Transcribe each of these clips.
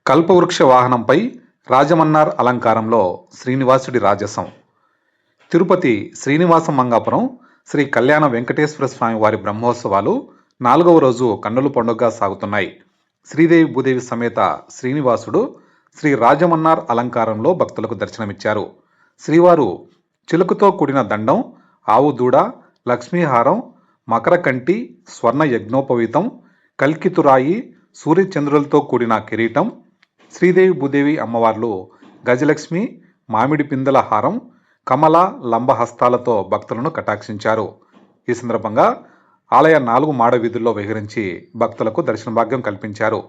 కల్పవృక్ష వాహనంపై రాజమన్నార్ అలంకారంలో శ్రీనివాసుడి రాజసం. తిరుపతి శ్రీనివాస మంగాపురం శ్రీ కళ్యాణ వెంకటేశ్వర స్వామి వారి బ్రహ్మోత్సవాలు 4వ రోజు కన్నుల పండుగగా సాగుతున్నాయి. శ్రీదేవి భూదేవి సమేత శ్రీనివాసుడు శ్రీ రాజమన్నార్ అలంకారంలో భక్తులకు దర్శనమిచ్చారు. శ్రీవారు చిలుకతో కూడిన దండం, ఆవు దూడ, లక్ష్మీహారం, మకర కంటి, స్వర్ణ యజ్ఞోపవీతం, కల్కితురాయి, సూర్యచంద్రులతో కూడిన కిరీటం, శ్రీదేవి భూదేవి అమ్మవార్లు గజలక్ష్మి, మామిడి పిందెల హారం, కమల లంబ హస్తాలతో భక్తులను కటాక్షించారు. ఈ సందర్భంగా ఆలయ 4 మాడ వీధుల్లో విహరించి భక్తులకు దర్శన భాగ్యం కల్పించారు.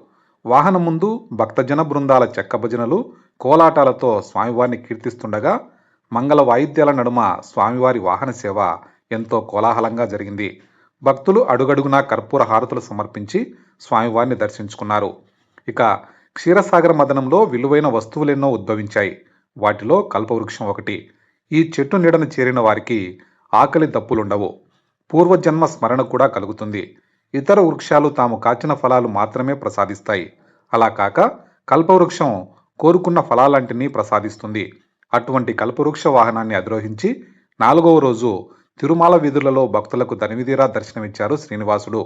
వాహనం ముందు భక్తజన బృందాల చెక్క భజనలు, కోలాటాలతో స్వామివారిని కీర్తిస్తుండగా మంగళ వాయిద్యాల నడుమ స్వామివారి వాహన సేవ ఎంతో కోలాహలంగా జరిగింది. భక్తులు అడుగడుగునా కర్పూర హారతులు సమర్పించి స్వామివారిని దర్శించుకున్నారు. ఇక క్షీరసాగర మదనంలో విలువైన వస్తువులెన్నో ఉద్భవించాయి. వాటిలో కల్పవృక్షం ఒకటి. ఈ చెట్టు నీడను చేరిన వారికి ఆకలి దప్పులుండవు, పూర్వజన్మ స్మరణ కూడా కలుగుతుంది. ఇతర వృక్షాలు తాము కాచిన ఫలాలు మాత్రమే ప్రసాదిస్తాయి. అలా కాక కల్పవృక్షం కోరుకున్న ఫలాలంటినీ ప్రసాదిస్తుంది. అటువంటి కల్పవృక్ష వాహనాన్ని అధిరోహించి 4వ రోజు తిరుమల వీధులలో భక్తులకు తనివిదీరా దర్శనమిచ్చారు శ్రీనివాసుడు.